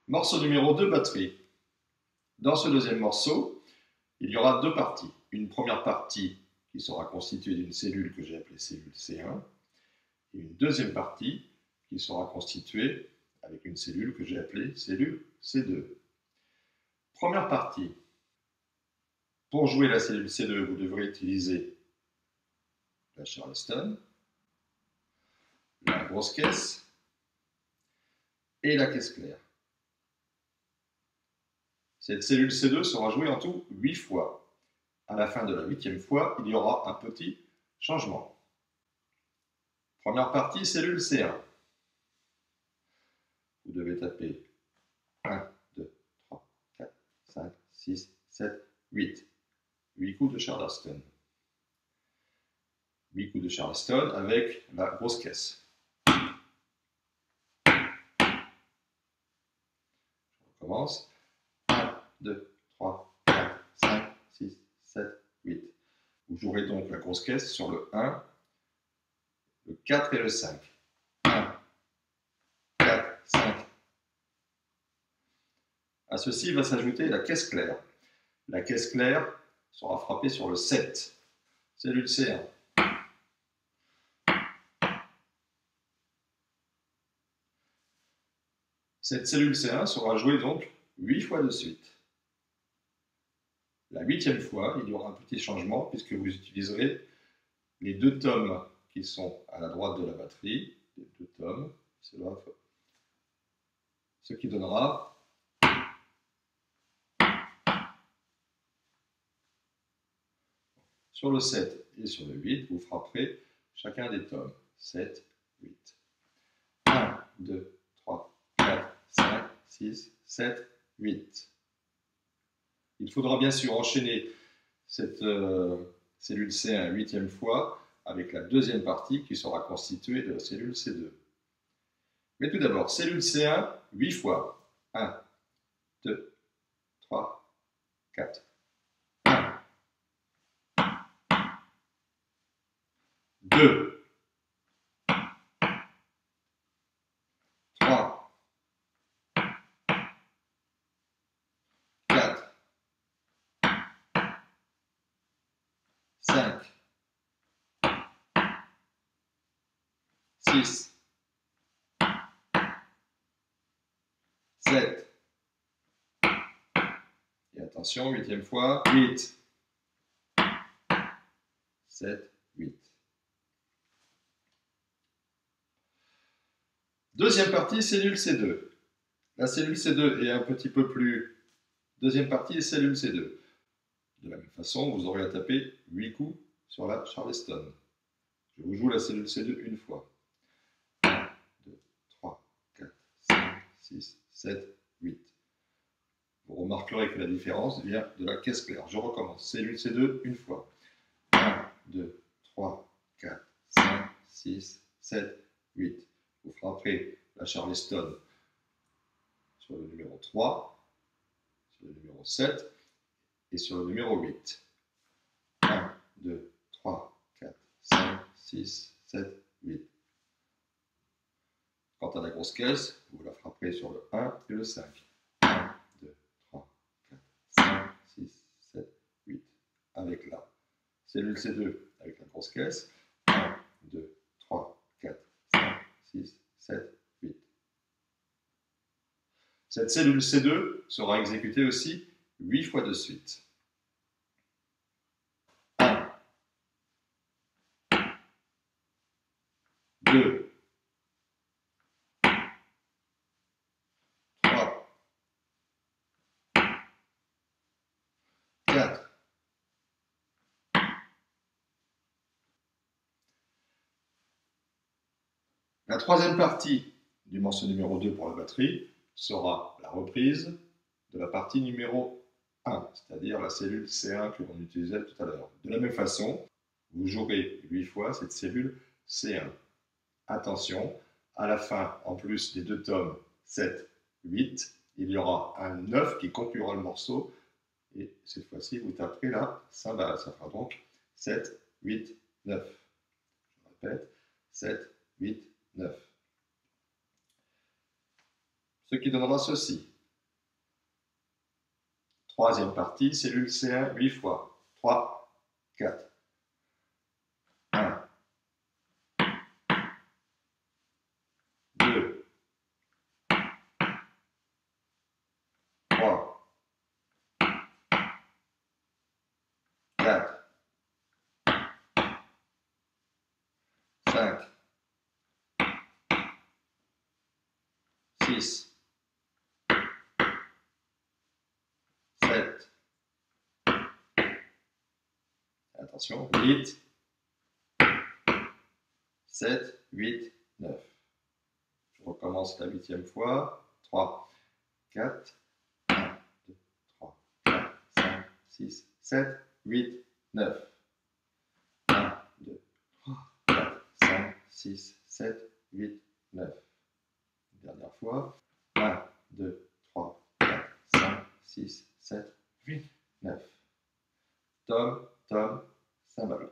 Morceau numéro 2, batterie. Dans ce deuxième morceau, il y aura deux parties. Une première partie qui sera constituée d'une cellule que j'ai appelée cellule C1 et une deuxième partie qui sera constituée avec une cellule que j'ai appelée cellule C2. Première partie. Pour jouer la cellule C2, vous devrez utiliser la Charleston, la grosse caisse et la caisse claire. Cette cellule C2 sera jouée en tout 8 fois. À la fin de la 8e fois, il y aura un petit changement. Première partie, cellule C1. Vous devez taper 1, 2, 3, 4, 5, 6, 7, 8. 8 coups de Charleston. 8 coups de Charleston avec la grosse caisse. Je recommence. 1, 2, 3, 4, 5, 6, 7, 8. Vous jouerez donc la grosse caisse sur le 1, le 4 et le 5. 1, 4, 5. À ceci va s'ajouter la caisse claire. La caisse claire sera frappée sur le 7. Cellule C1. Cette cellule C1 sera jouée donc 8 fois de suite. La 8e fois, il y aura un petit changement puisque vous utiliserez les deux tomes qui sont à la droite de la batterie, les deux tomes, ce qui donnera sur le 7 et sur le 8, vous frapperez chacun des tomes. 7, 8. 1, 2, 3, 4, 5, 6, 7, 8. Il faudra bien sûr enchaîner cette cellule C1 8e fois avec la deuxième partie qui sera constituée de la cellule C2. Mais tout d'abord, cellule C1 8 fois. 1, 2, 3, 4. 1, 2, 3, 4, 5, 6, 7, et attention, 8e fois, 8, 7, 8. Deuxième partie, cellule C2. La cellule C2 est un petit peu plus... Deuxième partie, cellule C2. De la même façon, vous aurez à taper 8 coups sur la Charleston. Je vous joue la cellule C2 une fois. 1, 2, 3, 4, 5, 6, 7, 8. Vous remarquerez que la différence vient de la caisse claire. Je recommence. Cellule C2 une fois. 1, 2, 3, 4, 5, 6, 7, 8. Vous frapperez la Charleston sur le numéro 3, sur le numéro 7 et sur le numéro 8. 1, 2, 3, 4, 5, 6, 7, 8. Quant à la grosse caisse, vous la frapperez sur le 1 et le 5. 1, 2, 3, 4, 5, 6, 7, 8. Avec la cellule C2 avec la grosse caisse. 1, 2, 3, 4, 5, 6, 7, 8. Cette cellule C2 sera exécutée aussi 8 fois de suite. 1, 2, 3, 4, 5. La troisième partie du morceau numéro 2 pour la batterie sera la reprise de la partie numéro 1, c'est-à-dire la cellule C1 que l'on utilisait tout à l'heure. De la même façon, vous jouerez 8 fois cette cellule C1. Attention, à la fin, en plus des deux tomes 7, 8, il y aura un 9 qui conclura le morceau. Et cette fois-ci, vous taperez la cymbale. Ça fera donc 7, 8, 9. Je répète, 7, 8, 9. Ce qui donnera ceci. Troisième partie, cellule C1, 8 fois. 3, 4. 1, 2, 3, 4, 5, 6, 7, attention, 8, 7, 8, 9. Je recommence la 8e fois. 3, 4, 1, 2, 3, 4, 5, 6, 7, 8, 9. 1, 2, 3, 4, 5, 6, 7, 8, 9. Dernière fois. 1, 2, 3, 4, 5, 6, 7, 8, 9. Tom, tom, cymbale.